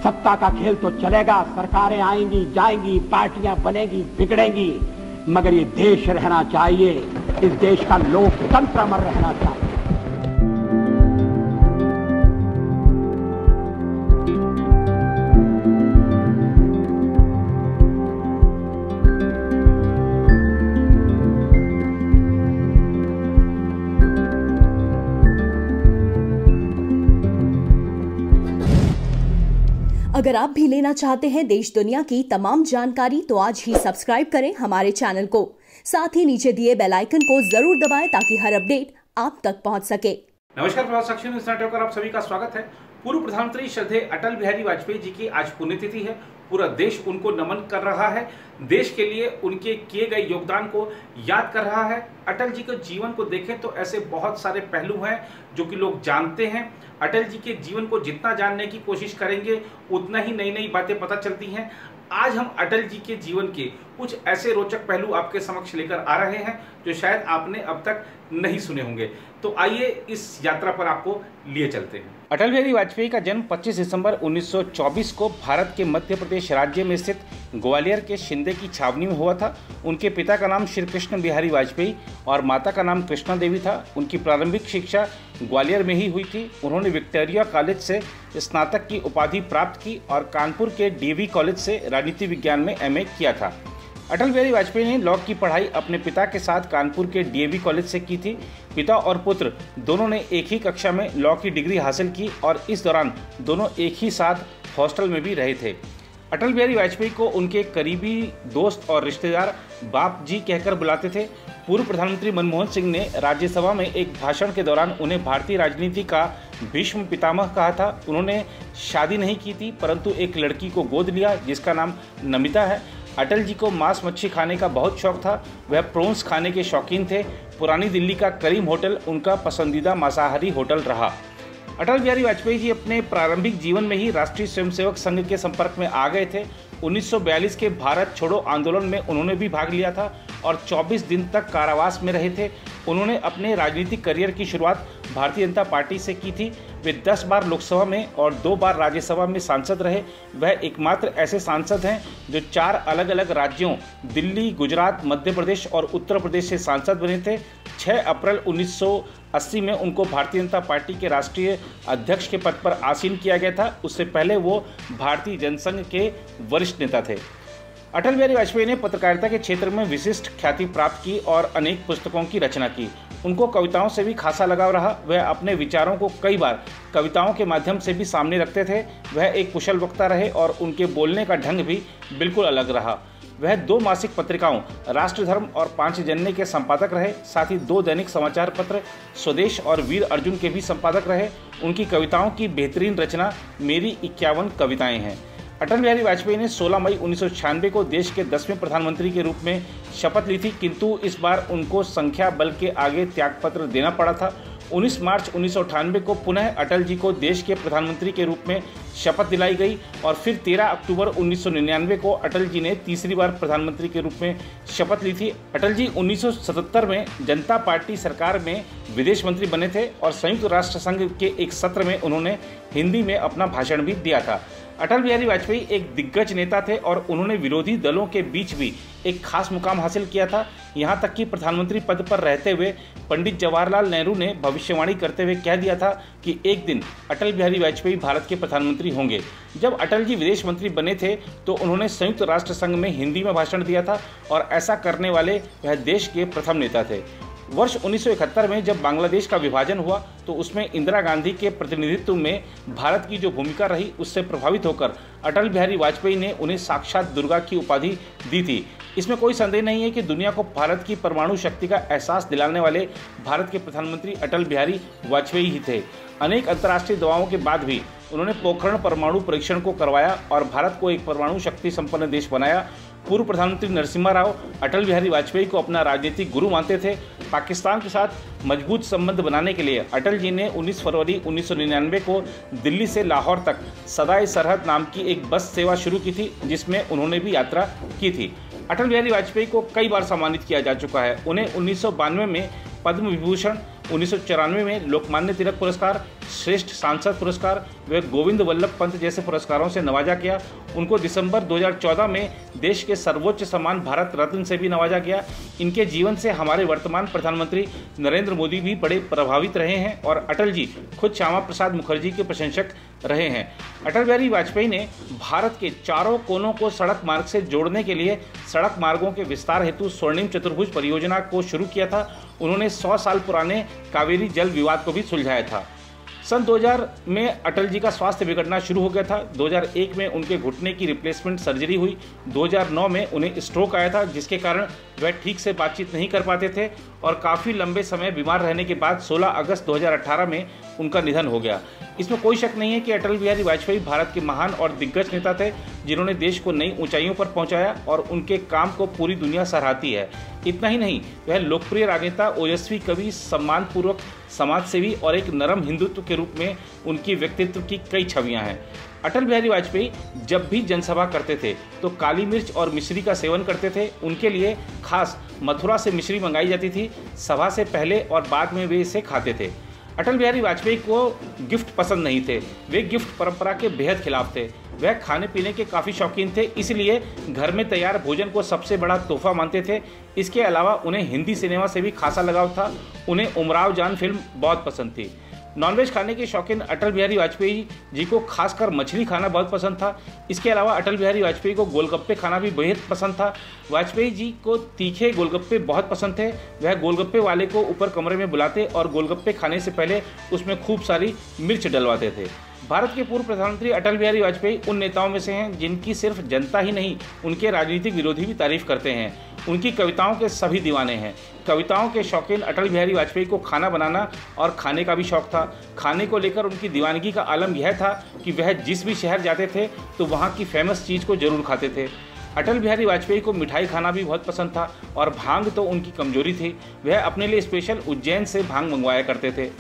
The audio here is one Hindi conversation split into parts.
सत्ता का खेल तो चलेगा, सरकारें आएंगी जाएंगी, पार्टियां बनेंगी बिगड़ेंगी, मगर ये देश रहना चाहिए, इस देश का लोकतंत्र अमर रहना चाहिए। अगर आप भी लेना चाहते हैं देश दुनिया की तमाम जानकारी तो आज ही सब्सक्राइब करें हमारे चैनल को। साथ ही नीचे दिए बेल आइकन को जरूर दबाएं ताकि हर अपडेट आप तक पहुंच सके। नमस्कार, प्रभात साक्षी न्यूज़ नेटवर्क पर आप सभी का स्वागत है। पूर्व प्रधानमंत्री श्रद्धेय अटल बिहारी वाजपेयी जी की आज पुण्यतिथि है। पूरा देश उनको नमन कर रहा है, देश के लिए उनके किए गए योगदान को याद कर रहा है। अटल जी के जीवन को देखें तो ऐसे बहुत सारे पहलू हैं जो कि लोग जानते हैं। अटल जी के जीवन को जितना जानने की कोशिश करेंगे उतना ही नई नई बातें पता चलती हैं। आज हम अटल जी के जीवन के कुछ ऐसे रोचक पहलू आपके समक्ष लेकर आ रहे हैं जो शायद आपने अब तक नहीं सुने होंगे। तो आइए इस यात्रा पर आपको लिए चलते हैं। अटल बिहारी वाजपेयी का जन्म 25 दिसंबर 1924 को भारत के मध्य प्रदेश राज्य में स्थित ग्वालियर के शिंदे की छावनी में हुआ था। उनके पिता का नाम श्री कृष्ण बिहारी वाजपेयी और माता का नाम कृष्णा देवी था। उनकी प्रारंभिक शिक्षा ग्वालियर में ही हुई थी। उन्होंने विक्टोरिया कॉलेज से स्नातक की उपाधि प्राप्त की और कानपुर के डीवी कॉलेज से राजनीति विज्ञान में एमए किया था। अटल बिहारी वाजपेयी ने लॉ की पढ़ाई अपने पिता के साथ कानपुर के डीएवी कॉलेज से की थी। पिता और पुत्र दोनों ने एक ही कक्षा में लॉ की डिग्री हासिल की और इस दौरान दोनों एक ही साथ हॉस्टल में भी रहे थे। अटल बिहारी वाजपेयी को उनके करीबी दोस्त और रिश्तेदार बाप जी कहकर बुलाते थे। पूर्व प्रधानमंत्री मनमोहन सिंह ने राज्यसभा में एक भाषण के दौरान उन्हें भारतीय राजनीति का भीष्म पितामह कहा था। उन्होंने शादी नहीं की थी परंतु एक लड़की को गोद लिया जिसका नाम नमिता है। अटल जी को मांस मच्छी खाने का बहुत शौक था। वह प्रॉन्स खाने के शौकीन थे। पुरानी दिल्ली का करीम होटल उनका पसंदीदा मांसाहारी होटल रहा। अटल बिहारी वाजपेयी जी अपने प्रारंभिक जीवन में ही राष्ट्रीय स्वयंसेवक संघ के संपर्क में आ गए थे। 1942 के भारत छोड़ो आंदोलन में उन्होंने भी भाग लिया था और 24 दिन तक कारावास में रहे थे। उन्होंने अपने राजनीतिक करियर की शुरुआत भारतीय जनता पार्टी से की थी। वे 10 बार लोकसभा में और 2 बार राज्यसभा में सांसद रहे। वह एकमात्र ऐसे सांसद हैं जो 4 अलग अलग राज्यों दिल्ली, गुजरात, मध्य प्रदेश और उत्तर प्रदेश से सांसद बने थे। 6 अप्रैल 1980 में उनको भारतीय जनता पार्टी के राष्ट्रीय अध्यक्ष के पद पर आसीन किया गया था। उससे पहले वो भारतीय जनसंघ के वरिष्ठ नेता थे। अटल बिहारी वाजपेयी ने पत्रकारिता के क्षेत्र में विशिष्ट ख्याति प्राप्त की और अनेक पुस्तकों की रचना की। उनको कविताओं से भी खासा लगाव रहा। वह अपने विचारों को कई बार कविताओं के माध्यम से भी सामने रखते थे। वह एक कुशल वक्ता रहे और उनके बोलने का ढंग भी बिल्कुल अलग रहा। वह 2 मासिक पत्रिकाओं राष्ट्रधर्म और पांचजन्य के संपादक रहे। साथ ही 2 दैनिक समाचार पत्र स्वदेश और वीर अर्जुन के भी संपादक रहे। उनकी कविताओं की बेहतरीन रचना मेरी 51 कविताएं हैं। अटल बिहारी वाजपेयी ने 16 मई 1996 को देश के 10वें प्रधानमंत्री के रूप में शपथ ली थी, किंतु इस बार उनको संख्या बल के आगे त्यागपत्र देना पड़ा था। 19 मार्च 1998 को पुनः अटल जी को देश के प्रधानमंत्री के रूप में शपथ दिलाई गई और फिर 13 अक्टूबर 1999 को अटल जी ने तीसरी बार प्रधानमंत्री के रूप में शपथ ली थी। अटल जी 1977 में जनता पार्टी सरकार में विदेश मंत्री बने थे और संयुक्त राष्ट्र संघ के एक सत्र में उन्होंने हिंदी में अपना भाषण भी दिया था। अटल बिहारी वाजपेयी एक दिग्गज नेता थे और उन्होंने विरोधी दलों के बीच भी एक खास मुकाम हासिल किया था। यहाँ तक कि प्रधानमंत्री पद पर रहते हुए पंडित जवाहरलाल नेहरू ने भविष्यवाणी करते हुए कह दिया था कि एक दिन अटल बिहारी वाजपेयी भारत के प्रधानमंत्री होंगे। जब अटल जी विदेश मंत्री बने थे तो उन्होंने संयुक्त राष्ट्र संघ में हिंदी में भाषण दिया था और ऐसा करने वाले वह देश के प्रथम नेता थे। वर्ष 1971 में जब बांग्लादेश का विभाजन हुआ तो उसमें इंदिरा गांधी के प्रतिनिधित्व में भारत की जो भूमिका रही उससे प्रभावित होकर अटल बिहारी वाजपेयी ने उन्हें साक्षात दुर्गा की उपाधि दी थी। इसमें कोई संदेह नहीं है कि दुनिया को भारत की परमाणु शक्ति का एहसास दिलाने वाले भारत के प्रधानमंत्री अटल बिहारी वाजपेयी ही थे। अनेक अंतर्राष्ट्रीय दबावों के बाद भी उन्होंने पोखरण परमाणु परीक्षण को करवाया और भारत को एक परमाणु शक्ति संपन्न देश बनाया। पूर्व प्रधानमंत्री नरसिम्हा राव अटल बिहारी वाजपेयी को अपना राजनीतिक गुरु मानते थे। पाकिस्तान के साथ मजबूत संबंध बनाने के लिए अटल जी ने 19 फरवरी 1999 को दिल्ली से लाहौर तक सदाए सरहद नाम की एक बस सेवा शुरू की थी, जिसमें उन्होंने भी यात्रा की थी। अटल बिहारी वाजपेयी को कई बार सम्मानित किया जा चुका है। उन्हें 1992 में पद्म विभूषण, 1994 में लोकमान्य तिलक पुरस्कार, श्रेष्ठ सांसद पुरस्कार व गोविंद वल्लभ पंत जैसे पुरस्कारों से नवाजा गया। उनको दिसंबर 2014 में देश के सर्वोच्च सम्मान भारत रत्न से भी नवाजा गया। इनके जीवन से हमारे वर्तमान प्रधानमंत्री नरेंद्र मोदी भी बड़े प्रभावित रहे हैं और अटल जी खुद श्यामा प्रसाद मुखर्जी के प्रशंसक रहे हैं। अटल बिहारी वाजपेयी ने भारत के चारों कोनों को सड़क मार्ग से जोड़ने के लिए सड़क मार्गों के विस्तार हेतु स्वर्णिम चतुर्भुज परियोजना को शुरू किया था। उन्होंने 100 साल पुराने कावेरी जल विवाद को भी सुलझाया था। सन 2000 में अटल जी का स्वास्थ्य बिगड़ना शुरू हो गया था। 2001 में उनके घुटने की रिप्लेसमेंट सर्जरी हुई। 2009 में उन्हें स्ट्रोक आया था, जिसके कारण वह ठीक से बातचीत नहीं कर पाते थे और काफ़ी लंबे समय बीमार रहने के बाद 16 अगस्त 2018 में उनका निधन हो गया। इसमें कोई शक नहीं है कि अटल बिहारी वाजपेयी भारत के महान और दिग्गज नेता थे, जिन्होंने देश को नई ऊंचाइयों पर पहुंचाया और उनके काम को पूरी दुनिया सराहती है। इतना ही नहीं, वह लोकप्रिय राजनेता, ओजस्वी कवि, सम्मानपूर्वक समाजसेवी और एक नरम हिंदुत्व के रूप में उनकी व्यक्तित्व की कई छवियां हैं। अटल बिहारी वाजपेयी जब भी जनसभा करते थे तो काली मिर्च और मिश्री का सेवन करते थे। उनके लिए खास मथुरा से मिश्री मंगाई जाती थी। सभा से पहले और बाद में वे इसे खाते थे। अटल बिहारी वाजपेयी को गिफ्ट पसंद नहीं थे। वे गिफ्ट परंपरा के बेहद खिलाफ थे। वह खाने पीने के काफ़ी शौकीन थे, इसलिए घर में तैयार भोजन को सबसे बड़ा तोहफा मानते थे। इसके अलावा उन्हें हिंदी सिनेमा से भी खासा लगाव था। उन्हें उमराव जान फिल्म बहुत पसंद थी। नॉनवेज खाने के शौकीन अटल बिहारी वाजपेयी जी को खासकर मछली खाना बहुत पसंद था। इसके अलावा अटल बिहारी वाजपेयी को गोलगप्पे खाना भी बेहद पसंद था। वाजपेयी जी को तीखे गोलगप्पे बहुत पसंद थे। वह गोलगप्पे वाले को ऊपर कमरे में बुलाते और गोलगप्पे खाने से पहले उसमें खूब सारी मिर्च डलवाते थे। भारत के पूर्व प्रधानमंत्री अटल बिहारी वाजपेयी उन नेताओं में से हैं जिनकी सिर्फ जनता ही नहीं, उनके राजनीतिक विरोधी भी तारीफ करते हैं। उनकी कविताओं के सभी दीवाने हैं। कविताओं के शौकीन अटल बिहारी वाजपेयी को खाना बनाना और खाने का भी शौक था। खाने को लेकर उनकी दीवानगी का आलम यह था कि वह जिस भी शहर जाते थे तो वहाँ की फेमस चीज़ को जरूर खाते थे। अटल बिहारी वाजपेयी को मिठाई खाना भी बहुत पसंद था और भांग तो उनकी कमजोरी थी। वह अपने लिए स्पेशल उज्जैन से भांग मंगवाया करते थे।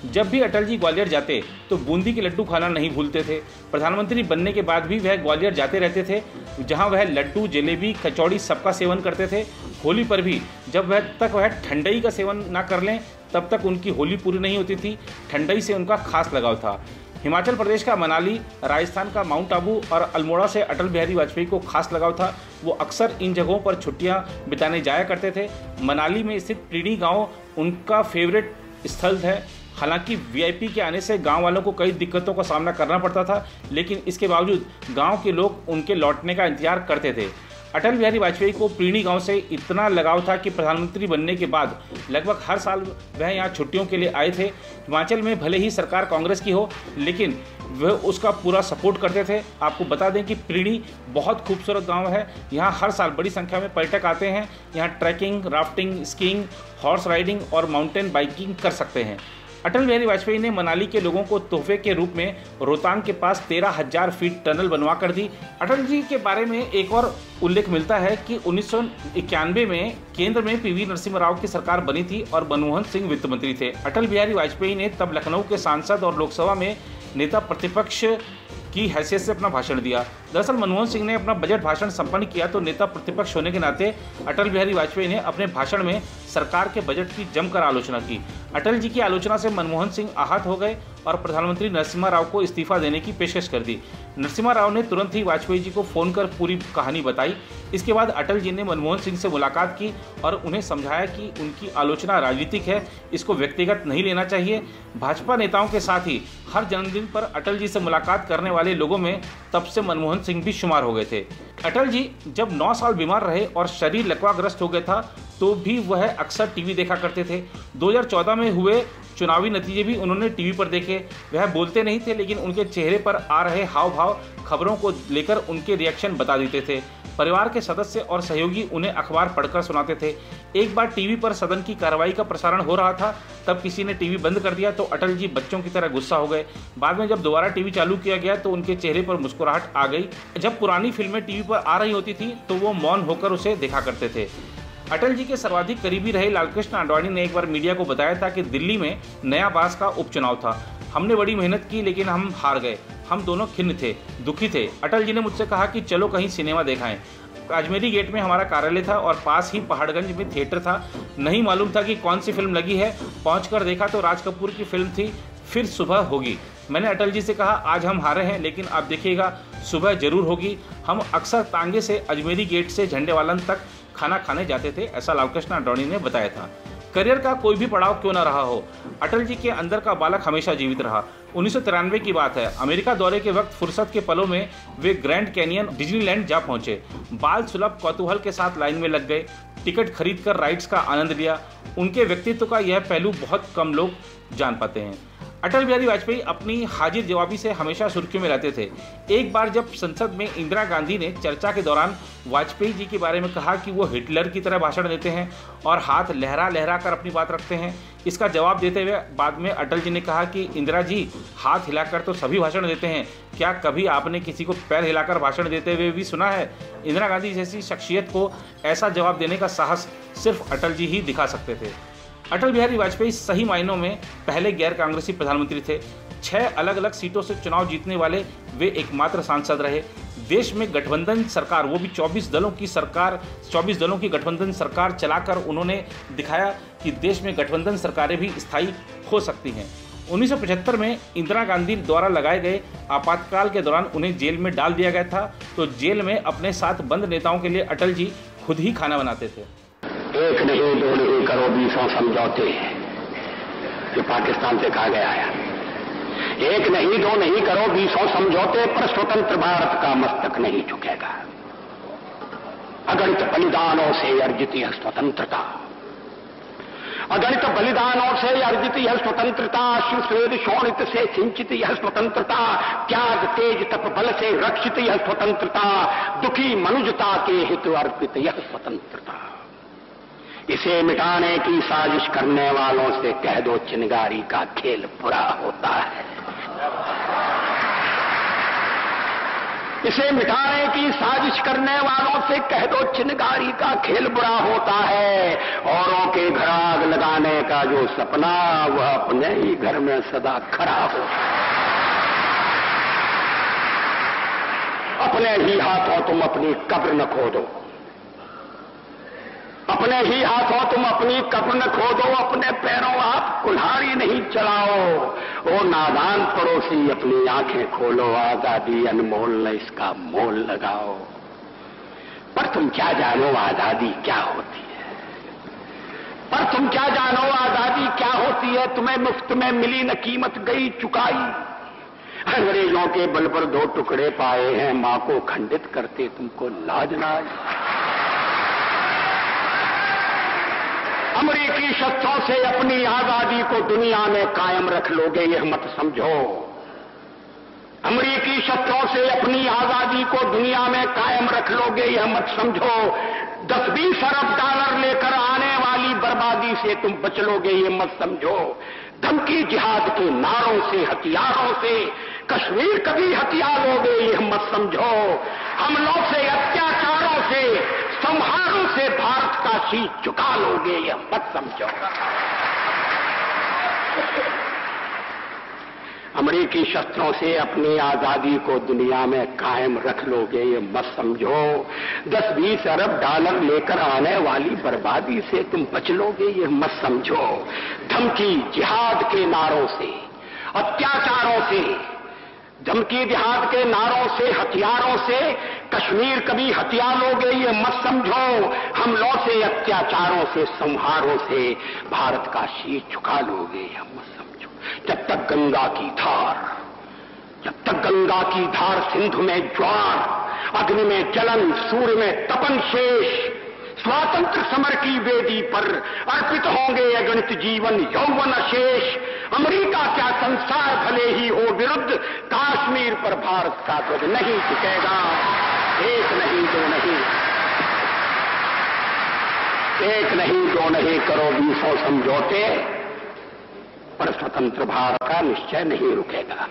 जब भी अटल जी ग्वालियर जाते तो बूंदी के लड्डू खाना नहीं भूलते थे। प्रधानमंत्री बनने के बाद भी वह ग्वालियर जाते रहते थे, जहां वह लड्डू, जलेबी, कचौड़ी सबका सेवन करते थे। होली पर भी जब वह ठंडई का सेवन ना कर लें तब तक उनकी होली पूरी नहीं होती थी। ठंडई से उनका खास लगाव था। हिमाचल प्रदेश का मनाली, राजस्थान का माउंट आबू और अल्मोड़ा से अटल बिहारी वाजपेयी को खास लगाव था। वो अक्सर इन जगहों पर छुट्टियां बिताने जाया करते थे। मनाली में स्थित प्रीणी गांव उनका फेवरेट स्थल है। हालांकि वीआईपी के आने से गांव वालों को कई दिक्कतों का सामना करना पड़ता था, लेकिन इसके बावजूद गांव के लोग उनके लौटने का इंतजार करते थे। अटल बिहारी वाजपेयी को प्रीणी गांव से इतना लगाव था कि प्रधानमंत्री बनने के बाद लगभग हर साल वह यहाँ छुट्टियों के लिए आए थे। हिमाचल में भले ही सरकार कांग्रेस की हो, लेकिन वह उसका पूरा सपोर्ट करते थे। आपको बता दें कि प्रीणी बहुत खूबसूरत गांव है। यहाँ हर साल बड़ी संख्या में पर्यटक आते हैं। यहाँ trekking, rafting, skiing, horse riding और माउंटेन बाइकिंग कर सकते हैं। अटल बिहारी वाजपेयी ने मनाली के लोगों को तोहफे के रूप में रोहतांग के पास 13,000 फीट टनल बनवा कर दी। अटल जी के बारे में एक और उल्लेख मिलता है कि 1991 में केंद्र में पीवी नरसिम्हा राव की सरकार बनी थी और मनमोहन सिंह वित्त मंत्री थे। अटल बिहारी वाजपेयी ने तब लखनऊ के सांसद और लोकसभा में नेता प्रतिपक्ष की हैसियत से अपना भाषण दिया। दरअसल मनमोहन सिंह ने अपना बजट भाषण संपन्न किया तो नेता प्रतिपक्ष होने के नाते अटल बिहारी वाजपेयी ने अपने भाषण में सरकार के बजट की जमकर आलोचना की। अटल जी की आलोचना से मनमोहन सिंह आहत हो गए और प्रधानमंत्री नरसिम्हा राव को इस्तीफा देने की पेशकश कर दी। नरसिम्हा राव ने तुरंत ही वाजपेयी जी को फोन कर पूरी कहानी बताई। इसके बाद अटल जी ने मनमोहन सिंह से मुलाकात की और उन्हें समझाया कि उनकी आलोचना राजनीतिक है, इसको व्यक्तिगत नहीं लेना चाहिए। भाजपा नेताओं के साथ ही हर जन्मदिन पर अटल जी से मुलाकात करने वाले लोगों में तब से मनमोहन सिंह भी शुमार हो गए थे। अटल जी जब 9 साल बीमार रहे और शरीर लकवाग्रस्त हो गया था तो भी वह अक्सर टीवी देखा करते थे। 2014 में हुए चुनावी नतीजे भी उन्होंने टीवी पर देखे। वह बोलते नहीं थे, लेकिन उनके चेहरे पर आ रहे हाव भाव खबरों को लेकर उनके रिएक्शन बता देते थे। परिवार के सदस्य और सहयोगी उन्हें अखबार पढ़कर सुनाते थे। एक बार टीवी पर सदन की कार्रवाई का प्रसारण हो रहा था, तब किसी ने टीवी बंद कर दिया तो अटल जी बच्चों की तरह गुस्सा हो गए। बाद में जब दोबारा टीवी चालू किया गया तो उनके चेहरे पर मुस्कुराहट आ गई। जब पुरानी फिल्में टीवी पर आ रही होती थी तो वो मौन होकर उसे देखा करते थे। अटल जी के सर्वाधिक करीबी रहे लालकृष्ण आडवाणी ने एक बार मीडिया को बताया था कि दिल्ली में नया बास का उपचुनाव था। हमने बड़ी मेहनत की लेकिन हम हार गए। हम दोनों खिन्न थे, दुखी थे। अटल जी ने मुझसे कहा कि चलो कहीं सिनेमा दिखाएं। अजमेरी गेट में हमारा कार्यालय था और पास ही पहाड़गंज में थिएटर था। नहीं मालूम था कि कौन सी फिल्म लगी है। पहुंचकर देखा तो राज कपूर की फिल्म थी। फिर सुबह होगी। मैंने अटल जी से कहा, आज हम हारे हैं लेकिन आप देखिएगा सुबह जरूर होगी। हम अक्सर तांगे से अजमेरी गेट से झंडेवालन तक खाना खाने जाते थे, ऐसा लाल कृष्ण आडवाणी ने बताया था। करियर का कोई भी पड़ाव क्यों न रहा हो, अटल जी के अंदर का बालक हमेशा जीवित रहा। 1993 की बात है, अमेरिका दौरे के वक्त फुर्सत के पलों में वे ग्रैंड कैनियन डिज्नीलैंड जा पहुंचे। बाल सुलभ कौतूहल के साथ लाइन में लग गए, टिकट खरीदकर राइड्स का आनंद लिया। उनके व्यक्तित्व का यह पहलू बहुत कम लोग जान पाते हैं। अटल बिहारी वाजपेयी अपनी हाजिर जवाबी से हमेशा सुर्खियों में रहते थे। एक बार जब संसद में इंदिरा गांधी ने चर्चा के दौरान वाजपेयी जी के बारे में कहा कि वो हिटलर की तरह भाषण देते हैं और हाथ लहरा लहरा कर अपनी बात रखते हैं, इसका जवाब देते हुए बाद में अटल जी ने कहा कि इंदिरा जी, हाथ हिलाकर तो सभी भाषण देते हैं, क्या कभी आपने किसी को पैर हिलाकर भाषण देते हुए भी सुना है? इंदिरा गांधी जैसी शख्सियत को ऐसा जवाब देने का साहस सिर्फ अटल जी ही दिखा सकते थे। अटल बिहारी वाजपेयी सही मायनों में पहले गैर कांग्रेसी प्रधानमंत्री थे। 6 अलग अलग सीटों से चुनाव जीतने वाले वे एकमात्र सांसद रहे। देश में गठबंधन सरकार, वो भी 24 दलों की गठबंधन सरकार चलाकर उन्होंने दिखाया कि देश में गठबंधन सरकारें भी स्थायी हो सकती हैं। 1975 में इंदिरा गांधी द्वारा लगाए गए आपातकाल के दौरान उन्हें जेल में डाल दिया गया था, तो जेल में अपने साथ बंद नेताओं के लिए अटल जी खुद ही खाना बनाते थे। एक नहीं, दो नहीं करो 20 समझौते, ये पाकिस्तान से कहा गया है। एक नहीं, दो नहीं करो 20 समझौते, पर स्वतंत्र भारत का मस्तक नहीं झुकेगा। अगणित बलिदानों से अर्जित यह स्वतंत्रता, अगणित बलिदानों से अर्जित यह स्वतंत्रता, शिव स्वेद शोणित से सिंचित यह स्वतंत्रता, त्याग तेज तप बल से रक्षित यह स्वतंत्रता, दुखी मनुजता के हित अर्पित यह स्वतंत्रता। इसे मिटाने की साजिश करने वालों से कह दो, चिनगारी का खेल बुरा होता है। इसे मिटाने की साजिश करने वालों से कह दो, चिनगारी का खेल बुरा होता है। औरों के घर आग लगाने का जो सपना, वह अपने ही घर में सदा खड़ा हो। अपने ही हाथों तुम अपनी कब्र न खोदो, अपने ही हाथों तुम अपनी कब्र न खोदो, अपने पैरों आप कुल्हाड़ी नहीं चलाओ। ओ नादान पड़ोसी, अपनी आंखें खोलो, आजादी अनमोल न इसका मोल लगाओ। पर तुम क्या जानो आजादी क्या होती है, पर तुम क्या जानो आजादी क्या होती है। तुम्हें मुफ्त में मिली न कीमत गई चुकाई। अंग्रेजों के बल पर 2 टुकड़े पाए हैं, मां को खंडित करते तुमको लाज ना आई। अमेरिकी शस्त्रों से अपनी आजादी को दुनिया में कायम रख लोगे, यह मत समझो। अमेरिकी शस्त्रों से अपनी आजादी को दुनिया में कायम रख लोगे, यह मत समझो। 10-20 अरब डॉलर लेकर आने वाली बर्बादी से तुम बच लोगे, यह मत समझो। धमकी जिहाद के नारों से, हथियारों से कश्मीर कभी हथिया लोगे, यह मत समझो। हमलों से, अत्याचारों से, संहारों से भारत का शीश झुका लोगे, यह मत समझो। अमेरिकी शस्त्रों से अपनी आजादी को दुनिया में कायम रख लोगे, ये मत समझो। 10-20 अरब डॉलर लेकर आने वाली बर्बादी से तुम बच लोगे, ये मत समझो। धमकी जिहाद के नारों से, अत्याचारों से, धमकी जिहाद के नारों से, हथियारों से कश्मीर कभी हथिया लोगे, ये मत समझो। हमलों से, अत्याचारों से, संहारों से भारत का शीश झुका लोगे, यह मत समझो। जब तक गंगा की धार, जब तक गंगा की धार सिंधु में ज्वार, अग्नि में जलन, सूर्य में तपन शेष, स्वातंत्र समर की वेदी पर अर्पित होंगे अगणित जीवन यौवन शेष। अमेरिका क्या संसार भले ही हो विरुद्ध, कश्मीर पर भारत का ध्वज नहीं झुकेगा। एक नहीं, दो नहीं, एक नहीं, दो नहीं करो 20 समझौते, पर स्वतंत्र भारत का निश्चय नहीं रुकेगा।